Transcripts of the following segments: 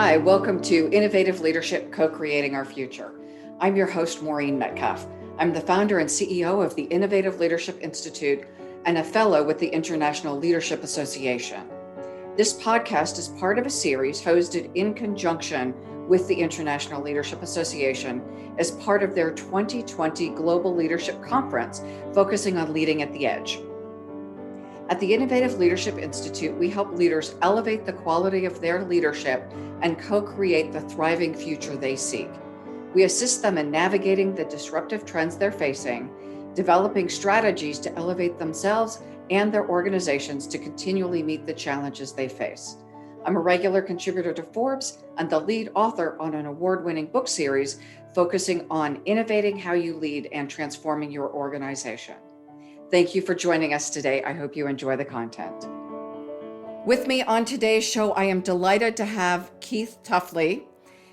Hi, welcome to Innovative Leadership, Co-Creating Our Future. I'm your host, Maureen Metcalf. I'm the founder and CEO of the Innovative Leadership Institute and a fellow with the International Leadership Association. This podcast is part of a series hosted in conjunction with the International Leadership Association as part of their 2020 Global Leadership Conference, focusing on leading at the edge. At the Innovative Leadership Institute, we help leaders elevate the quality of their leadership and co-create the thriving future they seek. We assist them in navigating the disruptive trends they're facing, developing strategies to elevate themselves and their organizations to continually meet the challenges they face. I'm a regular contributor to Forbes and the lead author on an award-winning book series focusing on innovating how you lead and transforming your organization. Thank you for joining us today. I hope you enjoy the content. With me on today's show, I am delighted to have Keith Tuffley.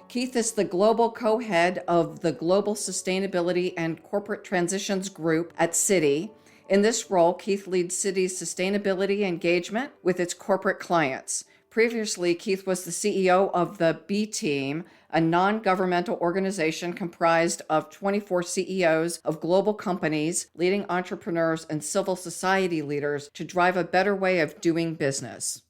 Keith is the global co-head of the Global Sustainability and Corporate Transitions Group at Citi. In this role, Keith leads Citi's sustainability engagement with its corporate clients. Previously, Keith was the CEO of the B Team, a non-governmental organization comprised of 24 CEOs of global companies, leading entrepreneurs, and civil society leaders to drive a better way of doing business.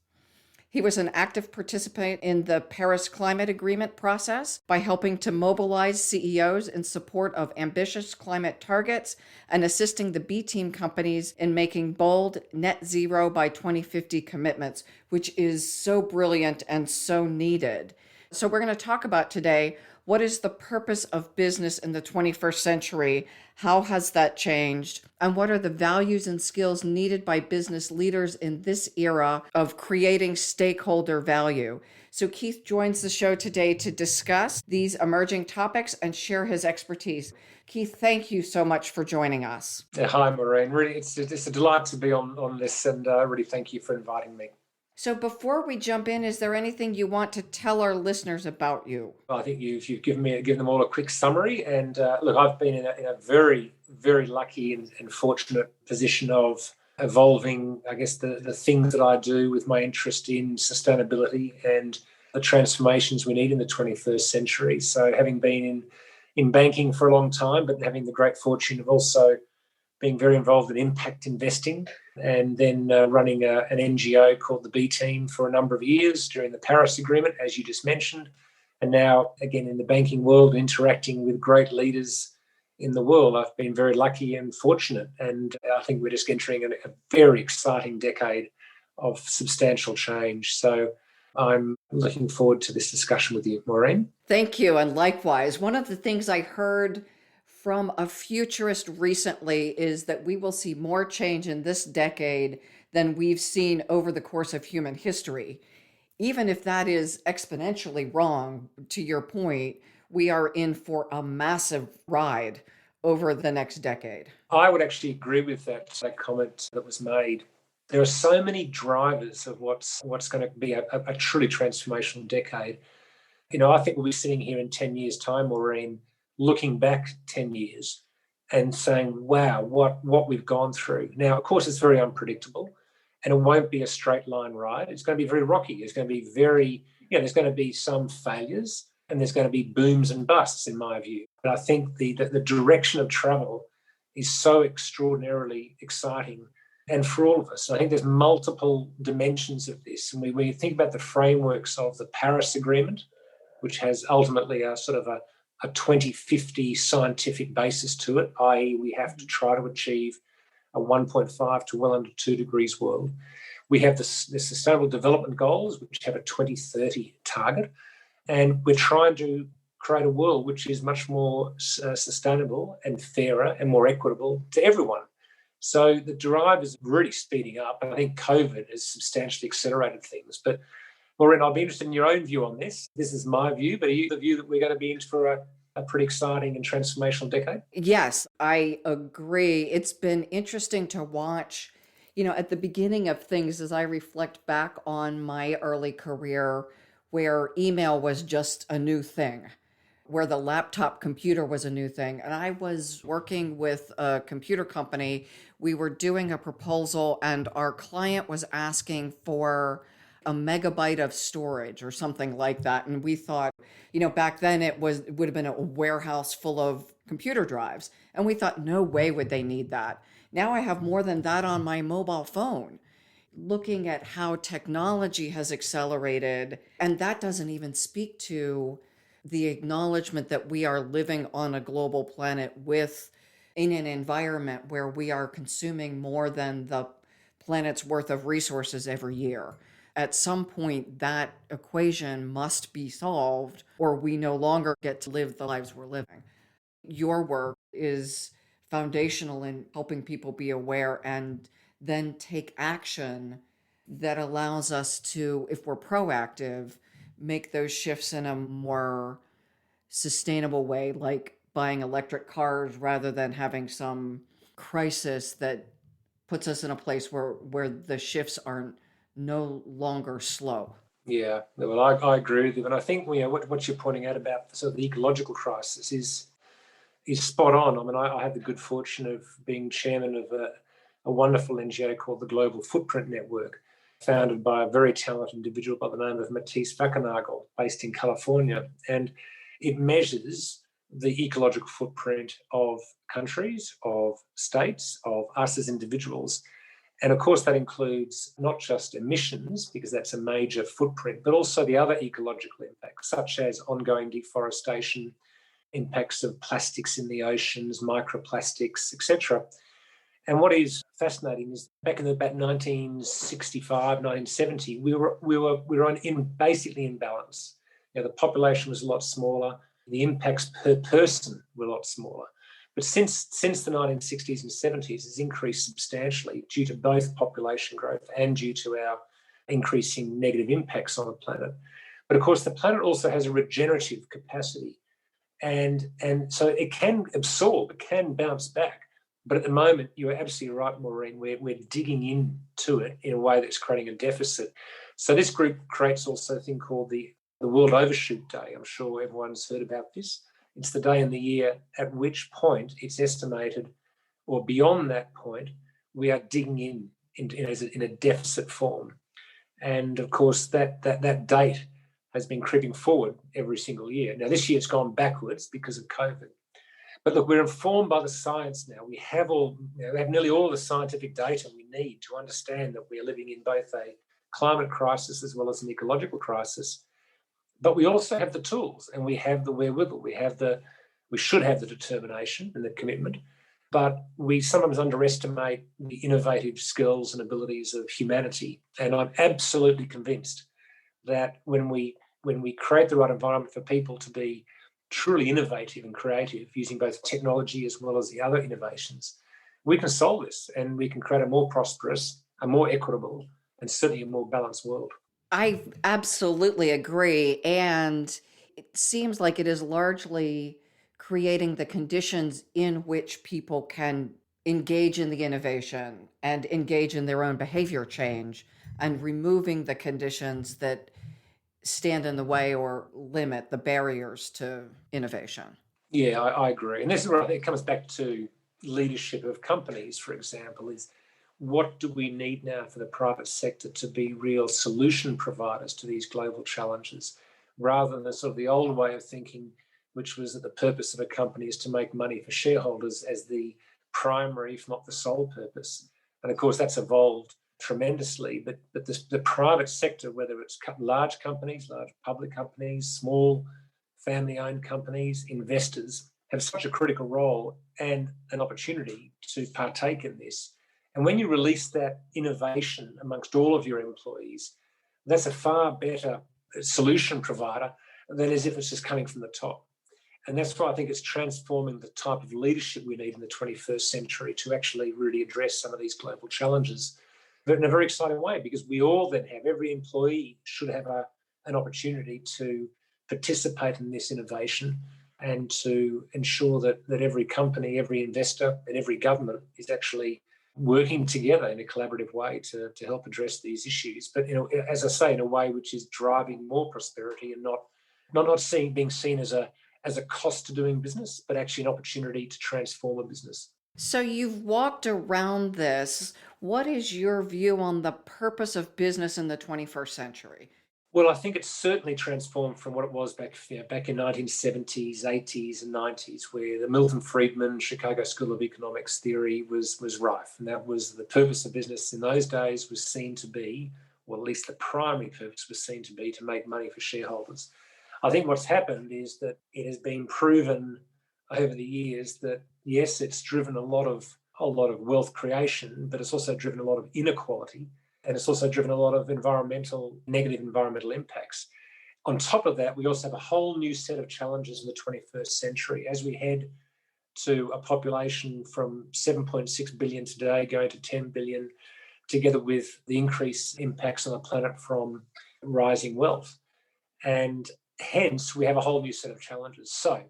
He was an active participant in the Paris Climate Agreement process by helping to mobilize CEOs in support of ambitious climate targets and assisting the B Team companies in making bold net zero by 2050 commitments, which is so brilliant and so needed. So we're going to talk about today, what is the purpose of business in the 21st century? How has that changed? And what are the values and skills needed by business leaders in this era of creating stakeholder value? So Keith joins the show today to discuss these emerging topics and share his expertise. Keith, thank you so much for joining us. Hi, Maureen. Really, it's a delight to be on this, and really thank you for inviting me. So before we jump in, is there anything you want to tell our listeners about you? I think you've given them all a quick summary. And look, I've been in a very, very lucky and fortunate position of evolving, I guess, the things that I do with my interest in sustainability and the transformations we need in the 21st century. So having been in banking for a long time, but having the great fortune of also being very involved in impact investing, and then running an NGO called the B Team for a number of years during the Paris Agreement, as you just mentioned. And now, again, in the banking world, interacting with great leaders in the world, I've been very lucky and fortunate. And I think we're just entering a very exciting decade of substantial change. So I'm looking forward to this discussion with you, Maureen. Thank you. And likewise, one of the things I heard from a futurist recently is that we will see more change in this decade than we've seen over the course of human history. Even if that is exponentially wrong, to your point, we are in for a massive ride over the next decade. I would actually agree with that comment that was made. There are so many drivers of what's going to be a truly transformational decade. You know, I think we'll be sitting here in 10 years' time, Maureen, looking back 10 years and saying, wow, what we've gone through. Now, of course, it's very unpredictable and it won't be a straight line ride. It's going to be very rocky. It's going to be there's going to be some failures and there's going to be booms and busts, in my view. But I think the direction of travel is so extraordinarily exciting, and for all of us. I think there's multiple dimensions of this. And when you think about the frameworks of the Paris Agreement, which has ultimately a sort of a 2050 scientific basis to it, i.e. we have to try to achieve a 1.5 to well under 2 degrees world. We have the Sustainable Development Goals, which have a 2030 target, and we're trying to create a world which is much more sustainable and fairer and more equitable to everyone. So the drive is really speeding up. I think COVID has substantially accelerated things. But Maureen, I'll be interested in your own view on this. This is my view, but are you the view that we're going to be in for a pretty exciting and transformational decade? Yes, I agree. It's been interesting to watch, at the beginning of things as I reflect back on my early career where email was just a new thing, where the laptop computer was a new thing. And I was working with a computer company. We were doing a proposal and our client was asking for a megabyte of storage or something like that. And we thought, back then it would have been a warehouse full of computer drives. And we thought, no way would they need that. Now I have more than that on my mobile phone. Looking at how technology has accelerated, and that doesn't even speak to the acknowledgement that we are living on a global planet in an environment where we are consuming more than the planet's worth of resources every year. At some point, that equation must be solved, or we no longer get to live the lives we're living. Your work is foundational in helping people be aware and then take action that allows us to, if we're proactive, make those shifts in a more sustainable way, like buying electric cars rather than having some crisis that puts us in a place where the shifts are no longer slow. Yeah, well, I agree with you. And I think what you're pointing out about sort of the ecological crisis is spot on. I mean, I had the good fortune of being chairman of a wonderful NGO called the Global Footprint Network, founded by a very talented individual by the name of Matisse Wackernagel, based in California. And it measures the ecological footprint of countries, of states, of us as individuals. And of course, that includes not just emissions, because that's a major footprint, but also the other ecological impacts, such as ongoing deforestation, impacts of plastics in the oceans, microplastics, etc. And what is fascinating is back in about 1965, 1970, we were basically in balance. The population was a lot smaller, the impacts per person were a lot smaller. But since the 1960s and 70s, it's increased substantially due to both population growth and due to our increasing negative impacts on the planet. But of course, the planet also has a regenerative capacity. And so it can absorb, it can bounce back. But at the moment, you're absolutely right, Maureen, we're digging into it in a way that's creating a deficit. So this group creates also a thing called the World Overshoot Day. I'm sure everyone's heard about this. It's the day in the year at which point it's estimated, or beyond that point, we are digging in a deficit form. And of course, that date has been creeping forward every single year. Now, this year it's gone backwards because of COVID. But look, we're informed by the science now. We have nearly all the scientific data we need to understand that we're living in both a climate crisis as well as an ecological crisis. But we also have the tools, and we have the wherewithal. We should have the determination and the commitment, but we sometimes underestimate the innovative skills and abilities of humanity. And I'm absolutely convinced that when we create the right environment for people to be truly innovative and creative, using both technology as well as the other innovations, we can solve this, and we can create a more prosperous, a more equitable, and certainly a more balanced world. I absolutely agree. And it seems like it is largely creating the conditions in which people can engage in the innovation and engage in their own behavior change, and removing the conditions that stand in the way or limit the barriers to innovation. Yeah, I agree. And this is where I think it comes back to leadership of companies, for example, is what do we need now for the private sector to be real solution providers to these global challenges, rather than the sort of the old way of thinking, which was that the purpose of a company is to make money for shareholders as the primary, if not the sole purpose. And of course, that's evolved tremendously. But the private sector, whether it's large companies, large public companies, small family-owned companies, investors, have such a critical role and an opportunity to partake in this. And when you release that innovation amongst all of your employees, that's a far better solution provider than as if it's just coming from the top. And that's why I think it's transforming the type of leadership we need in the 21st century to actually really address some of these global challenges, but in a very exciting way, because we all then have, every employee should have an opportunity to participate in this innovation and to ensure that every company, every investor, and every government is actually working together in a collaborative way to help address these issues. But as I say, in a way which is driving more prosperity and not being seen as a cost to doing business, but actually an opportunity to transform a business. So you've walked around this. What is your view on the purpose of business in the 21st century? Well, I think it's certainly transformed from what it was back in 1970s, 80s, and 90s, where the Milton Friedman Chicago School of Economics theory was rife, and that was the purpose of business in those days was seen to be, or at least the primary purpose was seen to be, to make money for shareholders. I think what's happened is that it has been proven over the years that yes, it's driven a lot of wealth creation, but it's also driven a lot of inequality, and it's also driven a lot of negative environmental impacts. On top of that, we also have a whole new set of challenges in the 21st century as we head to a population from 7.6 billion today going to 10 billion, together with the increased impacts on the planet from rising wealth. And hence, we have a whole new set of challenges. So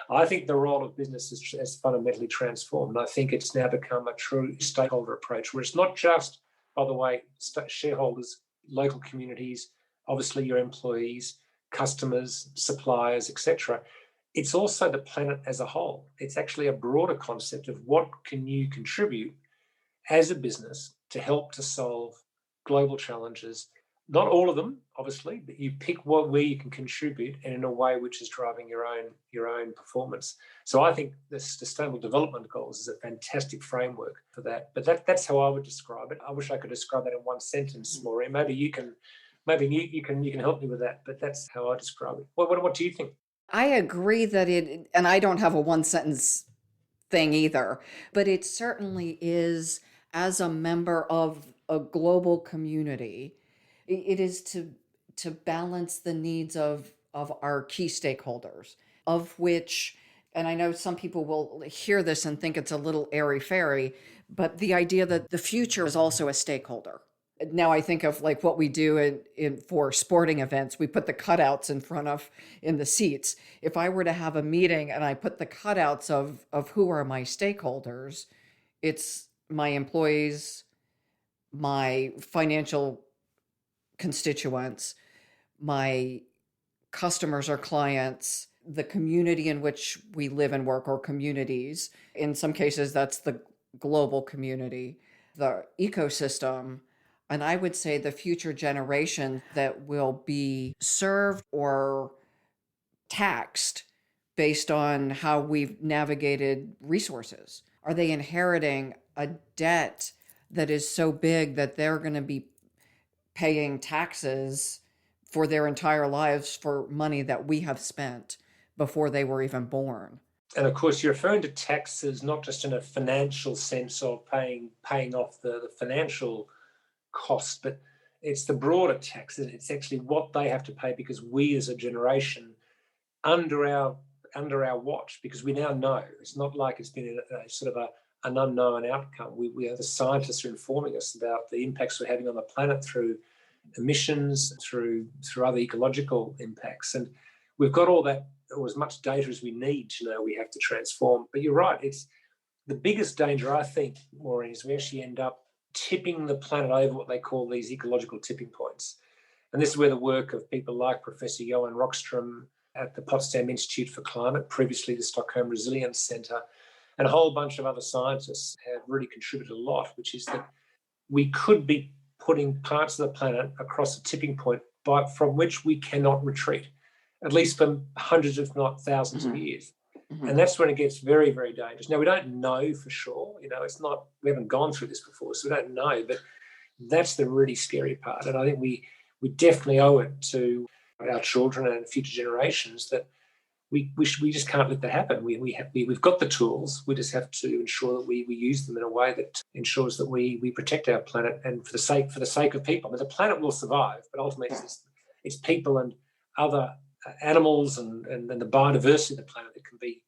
I think the role of business has fundamentally transformed. I think it's now become a true stakeholder approach where it's not just, by the way, shareholders, local communities, obviously your employees, customers, suppliers, etc. It's also the planet as a whole. It's actually a broader concept of what can you contribute as a business to help to solve global challenges. Not all of them, obviously, but you pick where you can contribute and in a way which is driving your own performance. So I think the Sustainable Development Goals is a fantastic framework for that. But that's how I would describe it. I wish I could describe that in one sentence, Maureen. Maybe you can help me with that. But that's how I describe it. What do you think? I agree that and I don't have a one sentence thing either, but it certainly is, as a member of a global community, it is to balance the needs of our key stakeholders, of which, and I know some people will hear this and think it's a little airy-fairy, but the idea that the future is also a stakeholder. Now I think of like what we do for sporting events. We put the cutouts in the seats. If I were to have a meeting and I put the cutouts of who are my stakeholders, it's my employees, my financial constituents, my customers or clients, the community in which we live and work, or communities. In some cases, that's the global community, the ecosystem, and I would say the future generation that will be served or taxed based on how we've navigated resources. Are they inheriting a debt that is so big that they're going to be paying taxes for their entire lives for money that we have spent before they were even born? And of course, you're referring to taxes not just in a financial sense of paying off the financial cost, but it's the broader taxes. It's actually what they have to pay because we as a generation, under our watch, because we now know it's not like it's been a sort of an unknown outcome. We the scientists are informing us about the impacts we're having on the planet through emissions, through other ecological impacts, and we've got all that, or as much data as we need to know we have to transform. But you're right; it's the biggest danger, I think, Maureen, is we actually end up tipping the planet over what they call these ecological tipping points. And this is where the work of people like Professor Johan Rockström at the Potsdam Institute for Climate, previously the Stockholm Resilience Centre, and a whole bunch of other scientists have really contributed a lot, which is that we could be putting parts of the planet across a tipping point from which we cannot retreat, at least for hundreds, if not thousands of years. And that's when it gets very, very dangerous. Now, we don't know for sure. We haven't gone through this before, so we don't know. But that's the really scary part. And I think we definitely owe it to our children and future generations that we just can't let that happen. We've got the tools. We just have to ensure that we use them in a way that ensures that we protect our planet, and for the sake of people. I mean, the planet will survive, but ultimately it's people and other animals and the biodiversity of the planet that can be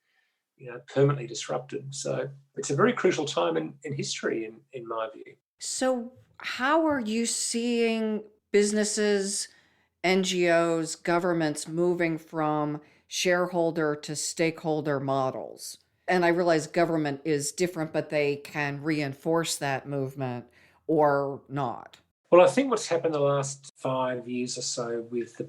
permanently disrupted. So it's a very crucial time in history, in my view. So how are you seeing businesses, NGOs, governments moving from shareholder to stakeholder models? And I realize government is different, but they can reinforce that movement or not. Well, I think what's happened the last 5 years or so with the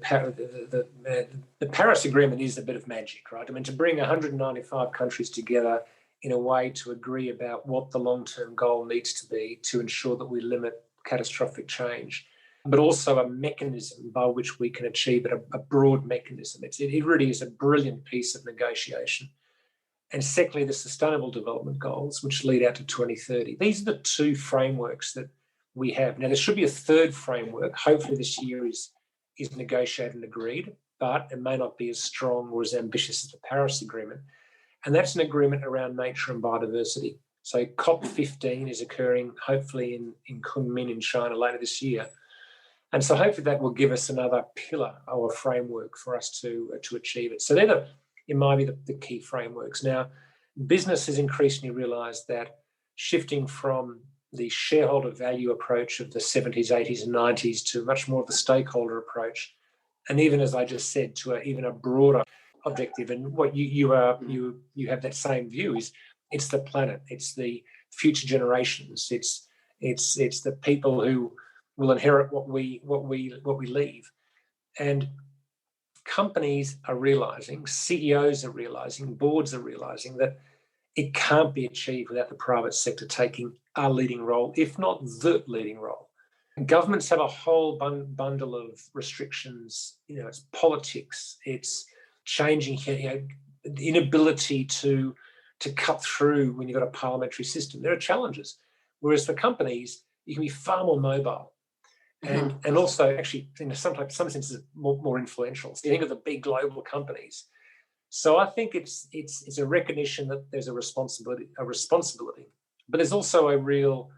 Paris Agreement is a bit of magic, right? I mean, to bring 195 countries together in a way to agree about what the long-term goal needs to be to ensure that we limit catastrophic change, but also a mechanism by which we can achieve it, a broad mechanism. It really is a brilliant piece of negotiation. And secondly, the Sustainable Development Goals, which lead out to 2030. These are the two frameworks that we have. Now, there should be a third framework. Hopefully this year is negotiated and agreed, but it may not be as strong or as ambitious as the Paris Agreement. And that's an agreement around nature and biodiversity. So COP15 is occurring hopefully in Kunming in China later this year. And so hopefully that will give us another pillar or a framework for us to achieve it. So they're, in my view, the key frameworks. Now, business has increasingly realised that shifting from the shareholder value approach of the 70s, 80s and 90s to much more of the stakeholder approach, and even, as I just said, to even a broader objective. And what you have that same view is it's the planet, it's the future generations, it's the people who will inherit what we leave. And companies are realizing, CEOs are realizing, boards are realizing that it can't be achieved without the private sector taking a leading role, if not the leading role. And governments have a whole bundle of restrictions. It's politics, it's changing, the inability to cut through when you've got a parliamentary system. There are challenges. Whereas for companies, you can be far more mobile. And also, actually, in some senses, more influential. So you think of the big global companies. So I think it's a recognition that there's a responsibility, but there's also a real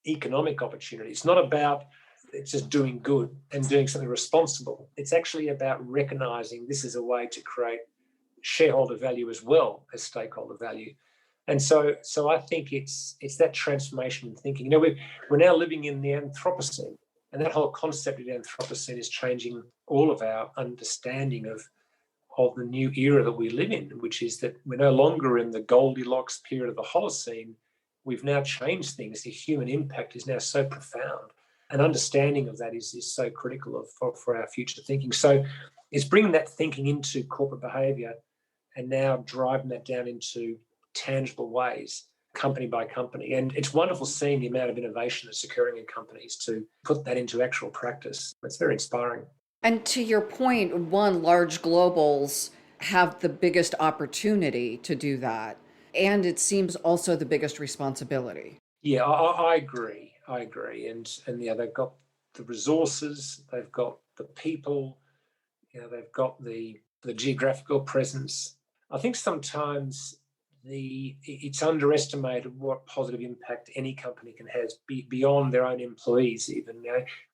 economic opportunity. It's not about just doing good and doing something responsible. It's actually about recognizing this is a way to create shareholder value as well as stakeholder value. And so I think it's that transformation in thinking. We're now living in the Anthropocene. And that whole concept of the Anthropocene is changing all of our understanding of the new era that we live in, which is that we're no longer in the Goldilocks period of the Holocene. We've now changed things. The human impact is now so profound. And understanding of that is so critical for our future thinking. So it's bringing that thinking into corporate behaviour and now driving that down into tangible ways, company by company. And it's wonderful seeing the amount of innovation that's occurring in companies to put that into actual practice. It's very inspiring. And to your point, large globals have the biggest opportunity to do that. And it seems also the biggest responsibility. Yeah, I agree. And they've got the resources, they've got the people, they've got the geographical presence. I think sometimes it's underestimated what positive impact any company can have beyond their own employees even.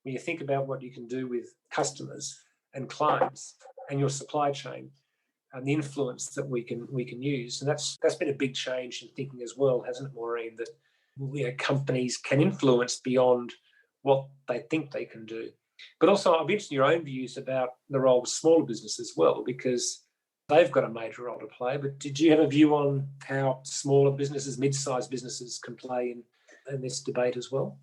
When you think about what you can do with customers and clients and your supply chain and the influence that we can use. And that's been a big change in thinking as well, hasn't it, Maureen, that companies can influence beyond what they think they can do. But also I'll be interested in your own views about the role of smaller business as well, because they've got a major role to play. But did you have a view on how smaller businesses, mid-sized businesses can play in this debate as well?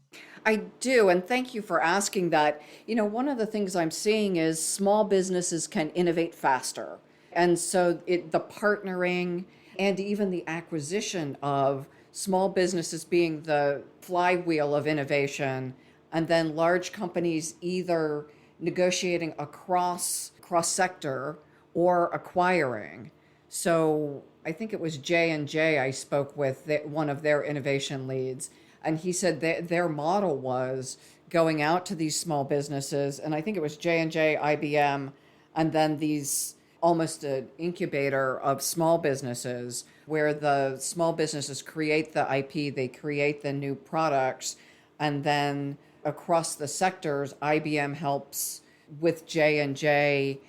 I do, and thank you for asking that. One of the things I'm seeing is small businesses can innovate faster. And so the partnering and even the acquisition of small businesses being the flywheel of innovation, and then large companies either negotiating across sector or acquiring. So I think it was J&J I spoke with, one of their innovation leads, and he said that their model was going out to these small businesses, and I think it was J&J, IBM, and then these almost an incubator of small businesses where the small businesses create the IP, they create the new products, and then across the sectors, IBM helps with J&J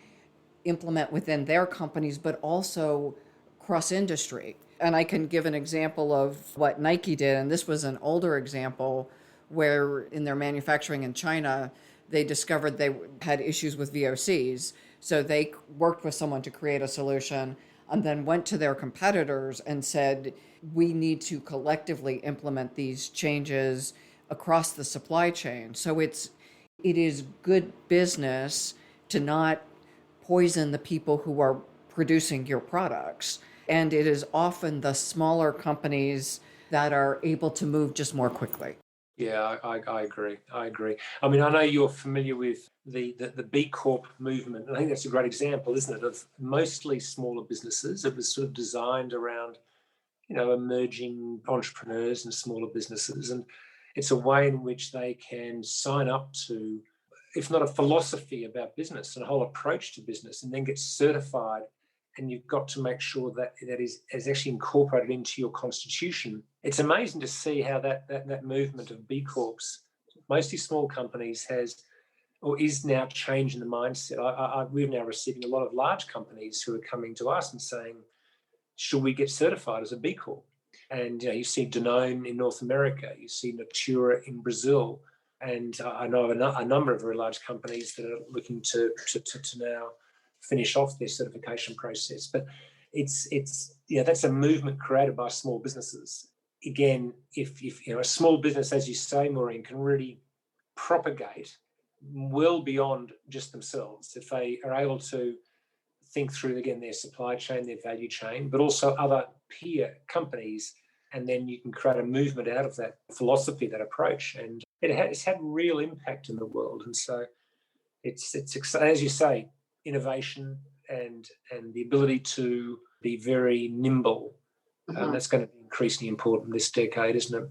implement within their companies, but also cross-industry. And I can give an example of what Nike did, and this was an older example where in their manufacturing in China, they discovered they had issues with VOCs. So they worked with someone to create a solution and then went to their competitors and said, we need to collectively implement these changes across the supply chain. So it is good business to not poison the people who are producing your products. And it is often the smaller companies that are able to move just more quickly. Yeah, I agree. I agree. I mean, I know you're familiar with the B Corp movement. And I think that's a great example, isn't it, of mostly smaller businesses. It was sort of designed around, emerging entrepreneurs and smaller businesses. And it's a way in which they can sign up to, if not a philosophy about business and a whole approach to business, and then get certified. And you've got to make sure that that is actually incorporated into your constitution. It's amazing to see how that movement of B Corps, mostly small companies, has or is now changing the mindset. We're now receiving a lot of large companies who are coming to us and saying, should we get certified as a B Corp? And you see Danone in North America, you see Natura in Brazil, and I know a number of very large companies that are looking to now finish off their certification process. But it's that's a movement created by small businesses. Again, if a small business, as you say, Maureen, can really propagate well beyond just themselves, if they are able to think through, again, their supply chain, their value chain, but also other peer companies, and then you can create a movement out of that philosophy, that approach, and it's had real impact in the world. And so it's as you say, innovation and the ability to be very nimble. That's going to be increasingly important this decade, isn't it?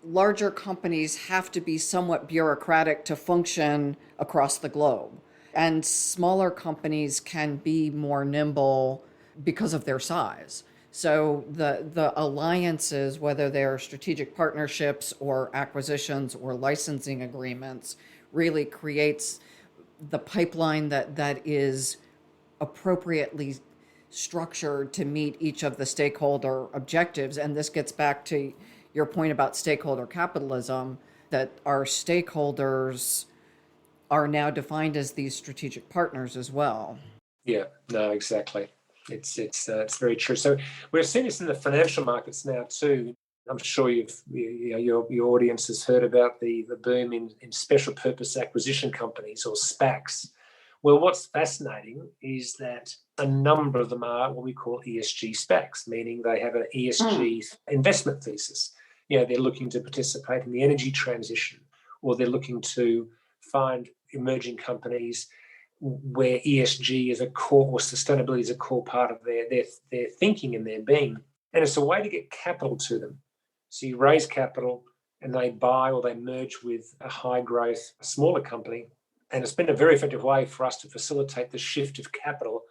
Larger companies have to be somewhat bureaucratic to function across the globe, and smaller companies can be more nimble because of their size. So the alliances, whether they're strategic partnerships or acquisitions or licensing agreements, really creates the pipeline that is appropriately structured to meet each of the stakeholder objectives. And this gets back to your point about stakeholder capitalism, that our stakeholders are now defined as these strategic partners as well. Yeah, no, exactly. It's very true. So we're seeing this in the financial markets now too. I'm sure your audience has heard about the boom in special purpose acquisition companies, or SPACs. Well, what's fascinating is that a number of them are what we call ESG SPACs, meaning they have an ESG investment thesis. They're looking to participate in the energy transition, or they're looking to find emerging companies where ESG is a core, or sustainability is a core part of their thinking and their being. And it's a way to get capital to them. So you raise capital and they buy or they merge with a high growth, smaller company. And it's been a very effective way for us to facilitate the shift of capital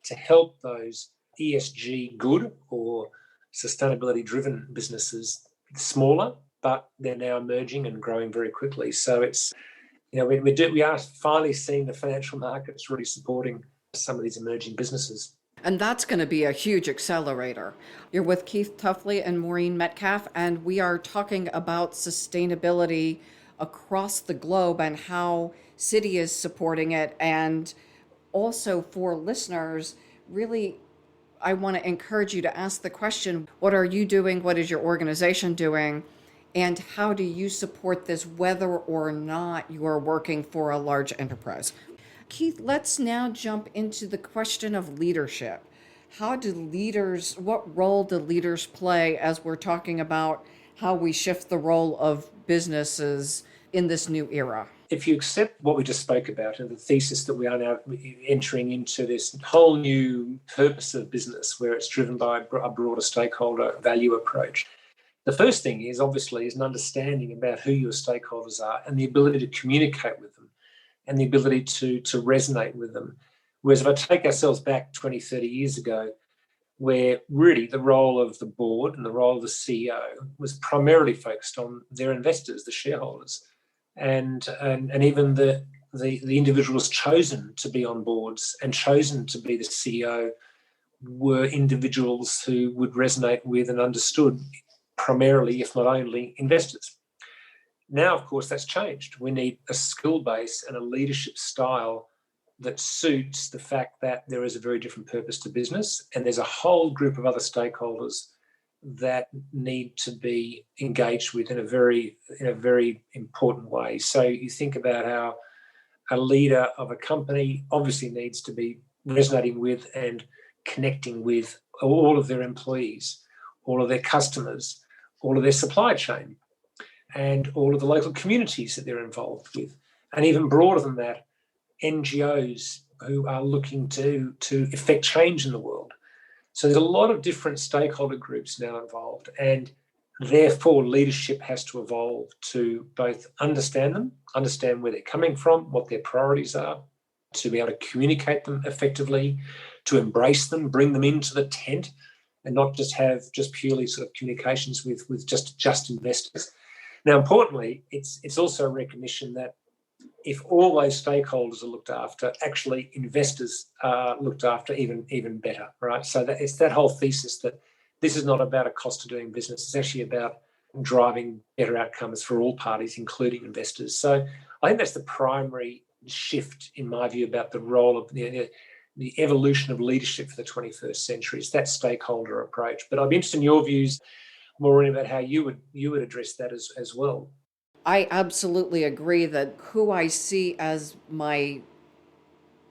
to help those ESG good or sustainability driven businesses, smaller, but they're now emerging and growing very quickly. So it's, we are finally seeing the financial markets really supporting some of these emerging businesses. And that's going to be a huge accelerator. You're with Keith Tuffley and Maureen Metcalf, and we are talking about sustainability across the globe and how Citi is supporting it. And also for listeners, really, I want to encourage you to ask the question, what are you doing? What is your organization doing? And how do you support this, whether or not you are working for a large enterprise? Keith, let's now jump into the question of leadership. What role do leaders play as we're talking about how we shift the role of businesses in this new era? If you accept what we just spoke about and the thesis that we are now entering into this whole new purpose of business, where it's driven by a broader stakeholder value approach, the first thing is obviously an understanding about who your stakeholders are and the ability to communicate with them and the ability to resonate with them. Whereas if I take ourselves back 20, 30 years ago, where really the role of the board and the role of the CEO was primarily focused on their investors, the shareholders, and even the individuals chosen to be on boards and chosen to be the CEO were individuals who would resonate with and understood primarily, if not only, investors. Now, of course, that's changed. We need a skill base and a leadership style that suits the fact that there is a very different purpose to business, and there's a whole group of other stakeholders that need to be engaged with in a very important way. So you think about how a leader of a company obviously needs to be resonating with and connecting with all of their employees, all of their customers, all of their supply chain, and all of the local communities that they're involved with. And even broader than that, NGOs who are looking to effect change in the world. So there's a lot of different stakeholder groups now involved, and therefore leadership has to evolve to both understand them, understand where they're coming from, what their priorities are, to be able to communicate them effectively, to embrace them, bring them into the tent, and not just have just purely sort of communications with just investors. Now, importantly, it's also a recognition that if all those stakeholders are looked after, actually investors are looked after even better, right? So that it's that whole thesis that this is not about a cost of doing business. It's actually about driving better outcomes for all parties, including investors. So I think that's the primary shift, in my view, about the role of the evolution of leadership for the 21st century. It's that stakeholder approach. But I'd be interested in your views, Maureen, about how you would address that as well. I absolutely agree that who I see as my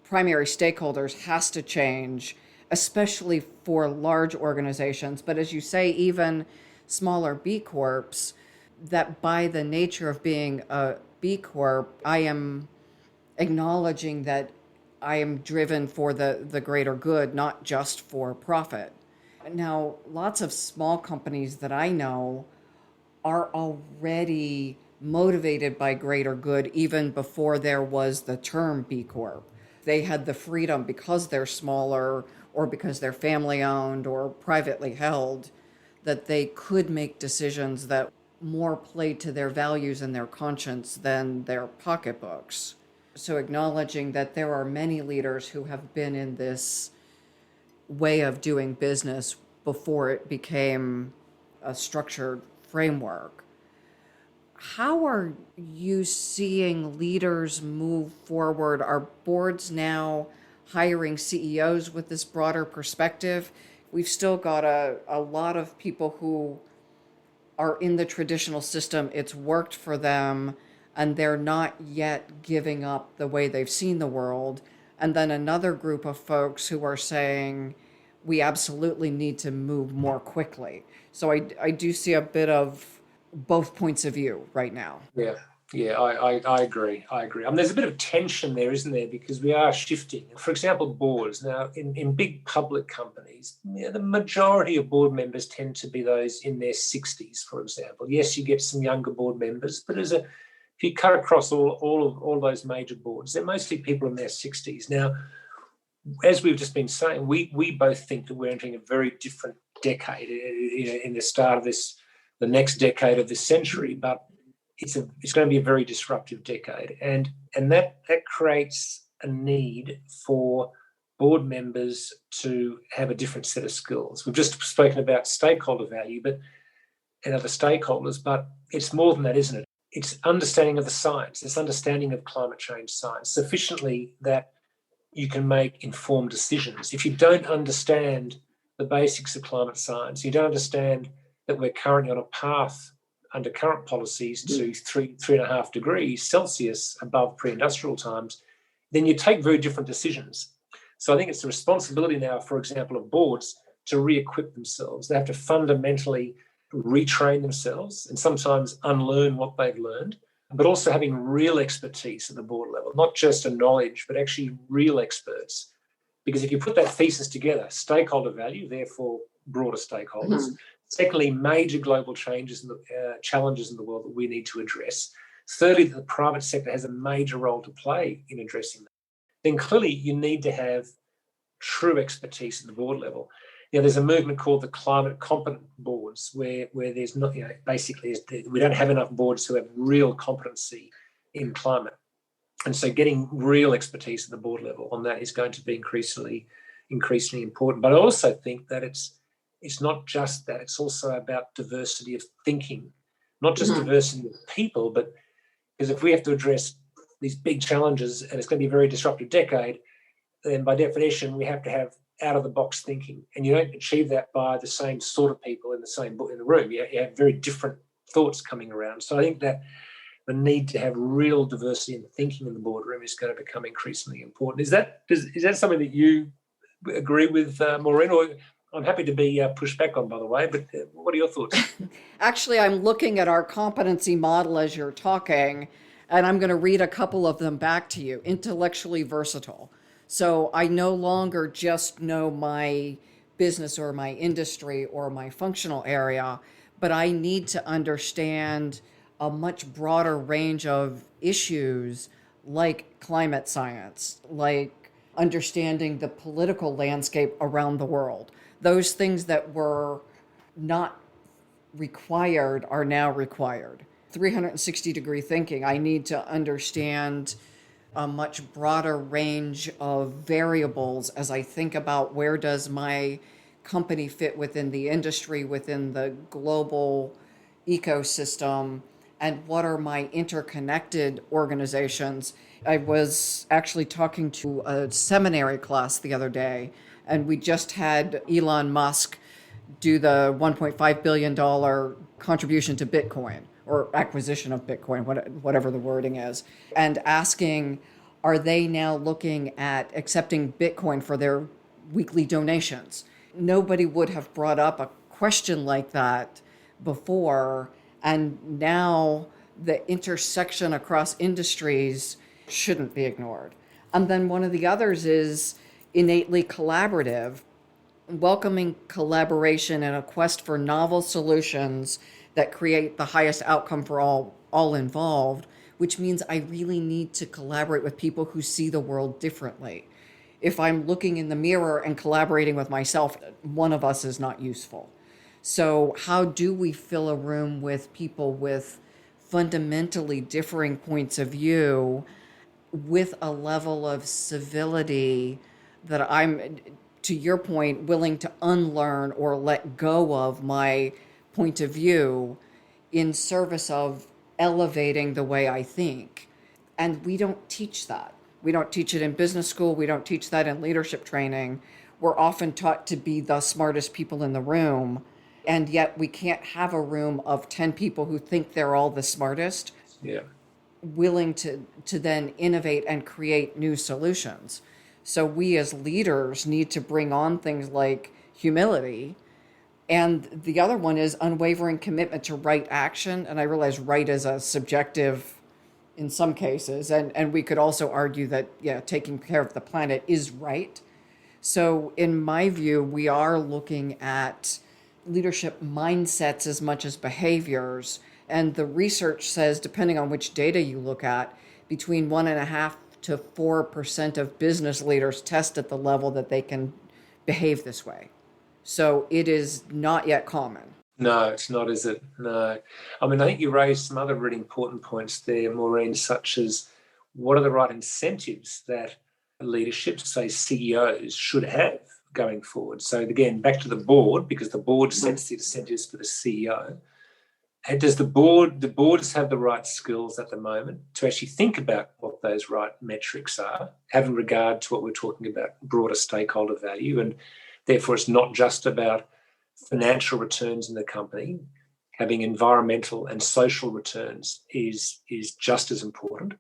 primary stakeholders has to change, especially for large organizations. But as you say, even smaller B Corps, that by the nature of being a B Corp, I am acknowledging that I am driven for the greater good, not just for profit. Now, lots of small companies that I know are already motivated by greater good even before there was the term B Corp. They had the freedom because they're smaller or because they're family owned or privately held that they could make decisions that more played to their values and their conscience than their pocketbooks. So acknowledging that there are many leaders who have been in this way of doing business before it became a structured framework. How are you seeing leaders move forward? Are boards now hiring CEOs with this broader perspective? We've still got a lot of people who are in the traditional system. It's worked for them, and they're not yet giving up the way they've seen the world. And then another group of folks who are saying, we absolutely need to move more quickly. So I do see a bit of both points of view right now. Yeah, I agree. I mean, there's a bit of tension there, isn't there? Because we are shifting. For example, boards. Now, in big public companies, the majority of board members tend to be those in their 60s, for example. Yes, you get some younger board members, but if you cut across all those major boards, they're mostly people in their 60s. Now, as we've just been saying, we both think that we're entering a very different decade in the start of the next decade of this century, but it's going to be a very disruptive decade, and that creates a need for board members to have a different set of skills. We've just spoken about stakeholder value, and other stakeholders, but it's more than that, isn't it? It's understanding of the science. It's understanding of climate change science sufficiently that you can make informed decisions. If you don't understand the basics of climate science, you don't understand that we're currently on a path under current policies to 3.5 degrees Celsius above pre-industrial times, then you take very different decisions. So I think it's the responsibility now, for example, of boards to re-equip themselves. They have to fundamentally retrain themselves and sometimes unlearn what they've learned, but also having real expertise at the board level, not just a knowledge, but actually real experts. Because if you put that thesis together, stakeholder value, therefore broader stakeholders. Mm-hmm. Secondly, major global changes and challenges in the world that we need to address. Thirdly, that the private sector has a major role to play in addressing that. Then clearly you need to have true expertise at the board level. There's a movement called the climate competent boards where there's not, basically we don't have enough boards who have real competency in climate. And so getting real expertise at the board level on that is going to be increasingly important. But I also think that it's not just that, it's also about diversity of thinking, not just diversity of people, but because if we have to address these big challenges and it's going to be a very disruptive decade, then by definition, we have to have out-of-the-box thinking. And you don't achieve that by the same sort of people in the room. You have very different thoughts coming around. So I think that the need to have real diversity in thinking in the boardroom is going to become increasingly important. Is that something that you agree with, Maureen, or I'm happy to be pushed back on, by the way, but what are your thoughts? Actually, I'm looking at our competency model as you're talking, and I'm going to read a couple of them back to you. Intellectually versatile. So I no longer just know my business or my industry or my functional area, but I need to understand a much broader range of issues like climate science, like understanding the political landscape around the world. Those things that were not required are now required. 360-degree thinking. I need to understand a much broader range of variables as I think about where does my company fit within the industry, within the global ecosystem, and what are my interconnected organizations. I was actually talking to a seminary class the other day, and we just had Elon Musk do the $1.5 billion contribution to Bitcoin or acquisition of Bitcoin, whatever the wording is, and asking, are they now looking at accepting Bitcoin for their weekly donations? Nobody would have brought up a question like that before, and now the intersection across industries shouldn't be ignored. And then one of the others is innately collaborative, welcoming collaboration and a quest for novel solutions that create the highest outcome for all involved, which means I really need to collaborate with people who see the world differently. If I'm looking in the mirror and collaborating with myself, one of us is not useful. So how do we fill a room with people with fundamentally differing points of view with a level of civility that I'm, to your point, willing to unlearn or let go of my point of view in service of elevating the way I think? And we don't teach that. We don't teach it in business school. We don't teach that in leadership training. We're often taught to be the smartest people in the room. And yet we can't have a room of 10 people who think they're all the smartest, Yeah. willing to then innovate and create new solutions. So we as leaders need to bring on things like humility. And the other one is unwavering commitment to right action. And I realize right is a subjective in some cases. And we could also argue that, yeah, taking care of the planet is right. So in my view, we are looking at leadership mindsets as much as behaviors. And the research says, depending on which data you look at, between 1.5% to 4% of business leaders test at the level that they can behave this way. So it is not yet common. No, it's not, is it? No. I mean, I think you raised some other really important points there, Maureen, such as what are the right incentives that leadership, say CEOs, should have going forward. So again, back to the board, because the board sets the incentives for the CEO. And does the boards have the right skills at the moment to actually think about what those right metrics are, having regard to what we're talking about, broader stakeholder value? And therefore, it's not just about financial returns in the company. Having environmental and social returns is just as important.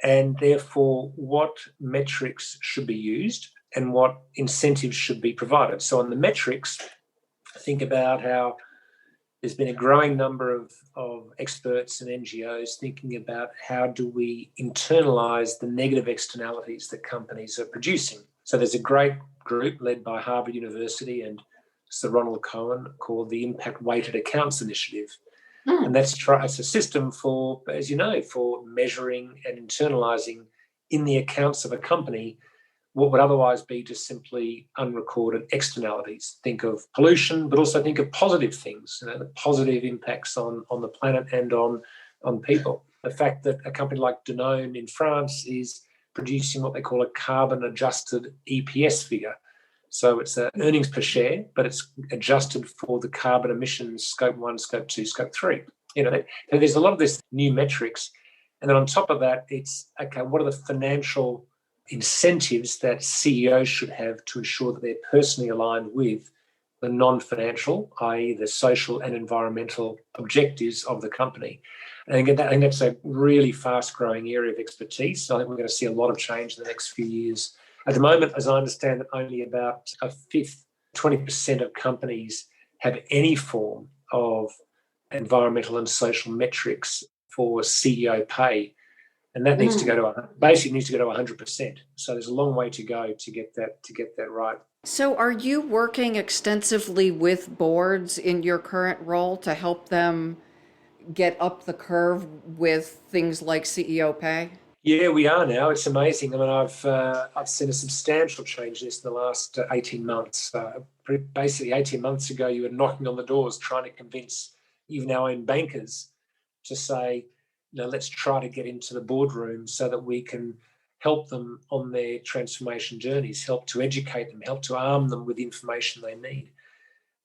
And therefore, what metrics should be used and what incentives should be provided. So on the metrics, think about how there's been a growing number of experts and NGOs thinking about how do we internalise the negative externalities that companies are producing. So there's a great group led by Harvard University and Sir Ronald Cohen called the Impact Weighted Accounts Initiative. And it's a system for, as you know, for measuring and internalising in the accounts of a company what would otherwise be just simply unrecorded externalities. Think of pollution, but also think of positive things, the positive impacts on the planet and on people. The fact that a company like Danone in France is producing what they call a carbon-adjusted EPS figure. So it's earnings per share, but it's adjusted for the carbon emissions, scope 1, scope 2, scope 3. There's a lot of this new metrics. And then on top of that, it's, okay, what are the financial incentives that CEOs should have to ensure that they're personally aligned with the non-financial, i.e. the social and environmental objectives of the company. And I think that's a really fast-growing area of expertise. So I think we're going to see a lot of change in the next few years. At the moment, as I understand it, only about a fifth 20% of companies have any form of environmental and social metrics for CEO pay. And that needs to go to basically needs to go to 100%. So there's a long way to go to get that right. So are you working extensively with boards in your current role to help them get up the curve with things like CEO pay? Yeah, we are now. It's amazing. I mean, I've seen a substantial change in this in the last 18 months. Basically, 18 months ago, you were knocking on the doors trying to convince even our own bankers to say, let's try to get into the boardroom so that we can help them on their transformation journeys, help to educate them, help to arm them with the information they need.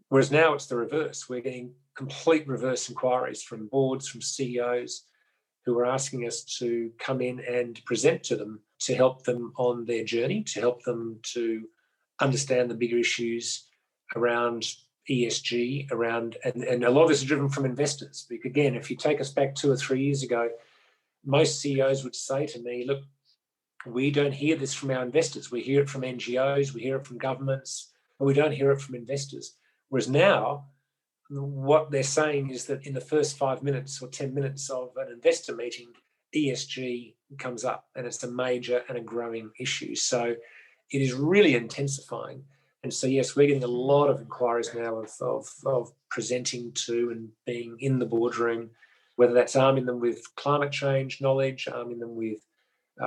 Whereas now it's the reverse. We're getting complete reverse inquiries from boards, from CEOs, who are asking us to come in and present to them to help them on their journey, to help them to understand the bigger issues around ESG, and a lot of this is driven from investors. Because again, if you take us back 2 or 3 years ago, most CEOs would say to me, look, we don't hear this from our investors. We hear it from NGOs, we hear it from governments, but we don't hear it from investors. Whereas now, what they're saying is that in the first 5 minutes or 10 minutes of an investor meeting, ESG comes up, and it's a major and a growing issue. So it is really intensifying. And so, yes, we're getting a lot of inquiries now of presenting to and being in the boardroom, whether that's arming them with climate change knowledge, arming them with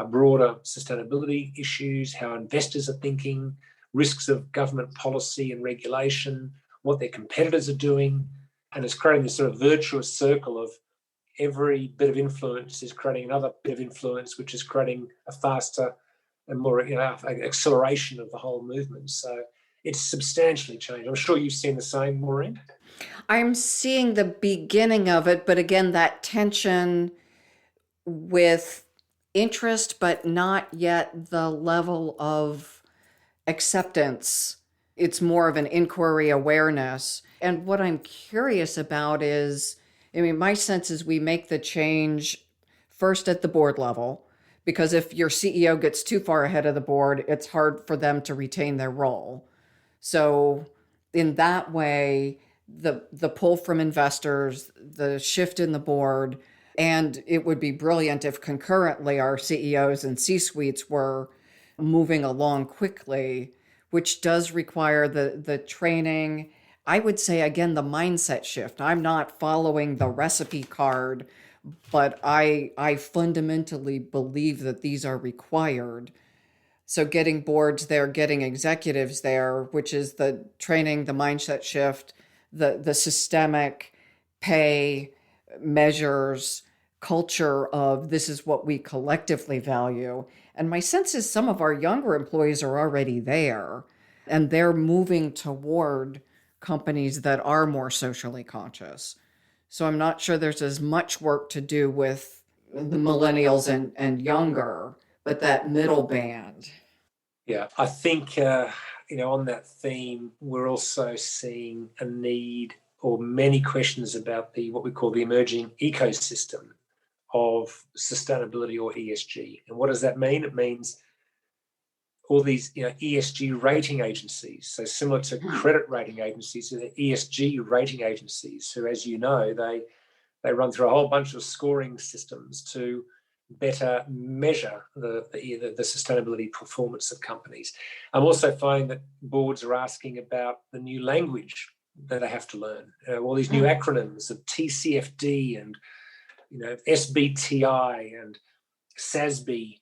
broader sustainability issues, how investors are thinking, risks of government policy and regulation, what their competitors are doing. And it's creating this sort of virtuous circle of every bit of influence is creating another bit of influence, which is creating a faster and more acceleration of the whole movement. So it's substantially changed. I'm sure you've seen the same, Maureen. I'm seeing the beginning of it, but again, that tension with interest, but not yet the level of acceptance. It's more of an inquiry awareness. And what I'm curious about is, my sense is we make the change first at the board level, because if your CEO gets too far ahead of the board, it's hard for them to retain their role. So in that way, the pull from investors, the shift in the board, and it would be brilliant if concurrently our CEOs and C-suites were moving along quickly, which does require the training. I would say, again, the mindset shift. I'm not following the recipe card, but I fundamentally believe that these are required. So getting boards there, getting executives there, which is the training, the mindset shift, the systemic pay measures, culture of this is what we collectively value. And my sense is some of our younger employees are already there, and they're moving toward companies that are more socially conscious. So I'm not sure there's as much work to do with the millennials and younger, but that middle band. Yeah, I think, on that theme, we're also seeing a need or many questions about what we call the emerging ecosystem of sustainability or ESG. And what does that mean? It means all these ESG rating agencies. So similar to credit rating agencies, the ESG rating agencies, who, as you know, they run through a whole bunch of scoring systems to better measure the sustainability performance of companies. I'm also finding that boards are asking about the new language that they have to learn. All these new acronyms of TCFD and SBTI and SASB,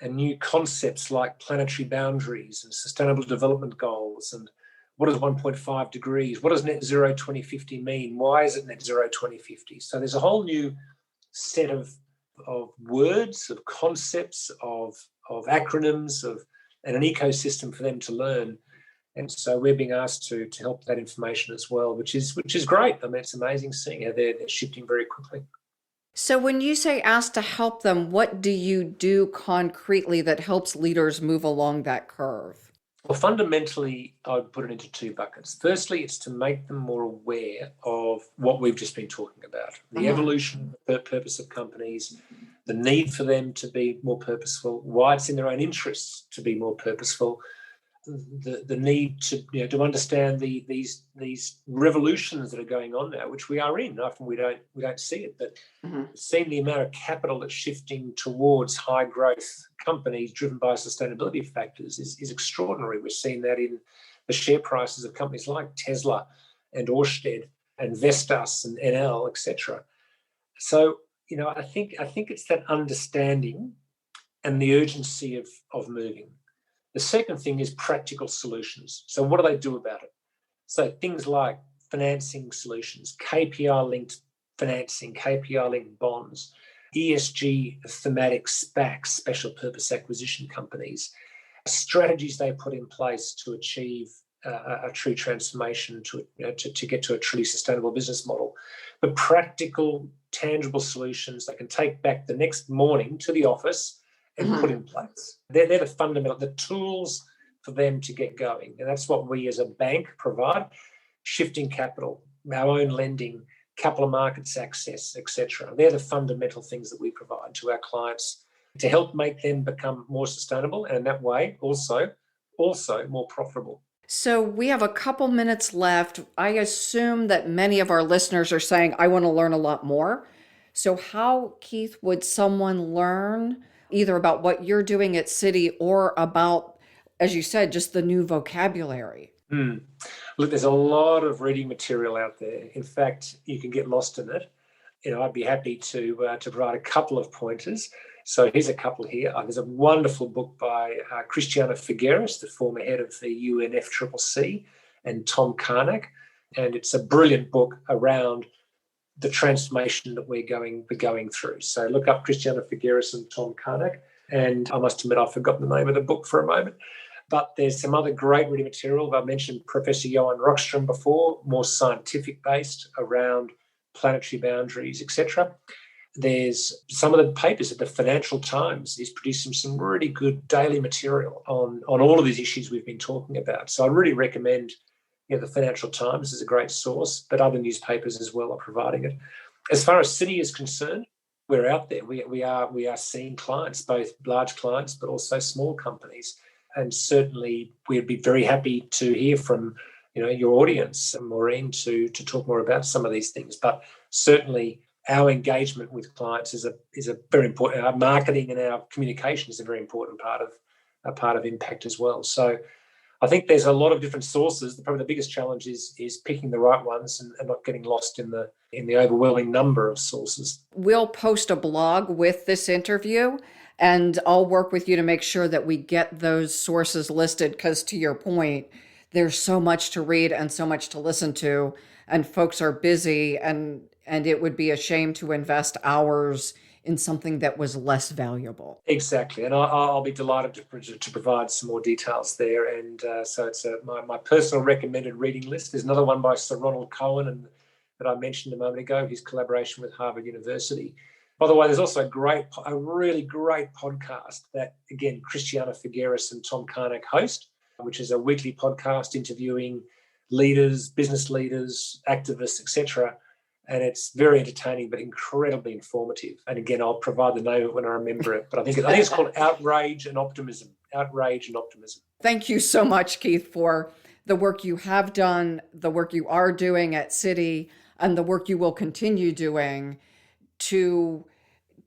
and new concepts like planetary boundaries and sustainable development goals, and what is 1.5 degrees? What does net zero 2050 mean? Why is it net zero 2050? So there's a whole new set of words, of concepts, of acronyms, and an ecosystem for them to learn. And so we're being asked to help that information as well, which is great. I mean, it's amazing seeing how they're shifting very quickly. So when you say asked to help them, what do you do concretely that helps leaders move along that curve? Well, fundamentally, I would put it into 2 buckets. Firstly, it's to make them more aware of what we've just been talking about, the evolution, the purpose of companies, the need for them to be more purposeful, why it's in their own interests to be more purposeful, the need to understand these revolutions that are going on now, which we are in. Often we don't see it, but seeing the amount of capital that's shifting towards high growth companies driven by sustainability factors is extraordinary. We're seeing that in the share prices of companies like Tesla and Ørsted and Vestas and NL, etc. So, I think it's that understanding and the urgency of moving. The second thing is practical solutions. So what do they do about it? So things like financing solutions, KPI-linked financing, KPI-linked bonds, ESG thematic SPACs, special purpose acquisition companies, strategies they put in place to achieve a true transformation to get to a truly sustainable business model. But practical, tangible solutions they can take back the next morning to the office and put in place. They're the fundamental, the tools for them to get going. And that's what we as a bank provide: shifting capital, our own lending, capital markets access, etc. They're the fundamental things that we provide to our clients to help make them become more sustainable, and in that way also more profitable. So we have a couple minutes left. I assume that many of our listeners are saying, I want to learn a lot more. So how, Keith, would someone learn either about what you're doing at Citi or about, as you said, just the new vocabulary? Look, there's a lot of reading material out there. In fact, you can get lost in it. I'd be happy to provide a couple of pointers. So here's a couple here. There's a wonderful book by Christiana Figueres, the former head of the UNFCCC, and Tom Karnak. And it's a brilliant book around the transformation that we're going through. So look up Christiana Figueres and Tom Karnak. And I must admit, I've forgotten the name of the book for a moment. But there's some other great reading material. I mentioned Professor Johan Rockström before, more scientific-based around planetary boundaries, etc. There's some of the papers at the Financial Times is producing some really good daily material on all of these issues we've been talking about. So I really recommend the Financial Times is a great source, but other newspapers as well are providing it. As far as Citi is concerned, we're out there. We are seeing clients, both large clients but also small companies. And certainly we'd be very happy to hear from your audience, Maureen, to talk more about some of these things. But certainly our engagement with clients is a very important. Our marketing and our communication is a very important part of impact as well. So I think there's a lot of different sources. Probably the biggest challenge is picking the right ones and not getting lost in the overwhelming number of sources. We'll post a blog with this interview, and I'll work with you to make sure that we get those sources listed, because to your point, there's so much to read and so much to listen to, and folks are busy, and it would be a shame to invest hours in something that was less valuable. Exactly, and I'll be delighted to provide some more details there. And so it's my personal recommended reading list. There's another one by Sir Ronald Cohen that I mentioned a moment ago, his collaboration with Harvard University. By the way, there's also a really great podcast that, again, Christiana Figueres and Tom Karnak host, which is a weekly podcast interviewing leaders, business leaders, activists, etc. And it's very entertaining, but incredibly informative. And again, I'll provide the name of it when I remember it. But I think it's called Outrage and Optimism. Outrage and Optimism. Thank you so much, Keith, for the work you have done, the work you are doing at Citi, and the work you will continue doing to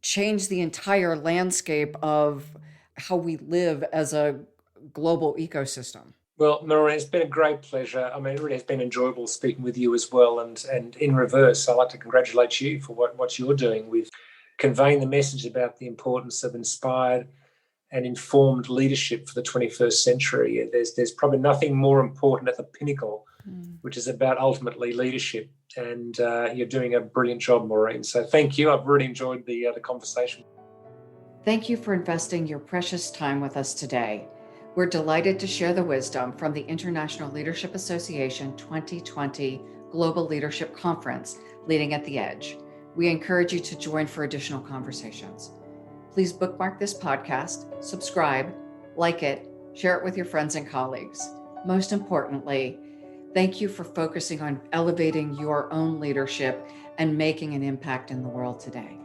change the entire landscape of how we live as a global ecosystem. Well, Maureen, it's been a great pleasure. I mean, it really has been enjoyable speaking with you as well. And in reverse, I'd like to congratulate you for what you're doing with conveying the message about the importance of inspired and informed leadership for the 21st century. There's probably nothing more important at the pinnacle, which is about ultimately leadership. And you're doing a brilliant job, Maureen. So thank you. I've really enjoyed the conversation. Thank you for investing your precious time with us today. We're delighted to share the wisdom from the International Leadership Association 2020 Global Leadership Conference, Leading at the Edge. We encourage you to join for additional conversations. Please bookmark this podcast, subscribe, like it, share it with your friends and colleagues. Most importantly, thank you for focusing on elevating your own leadership and making an impact in the world today.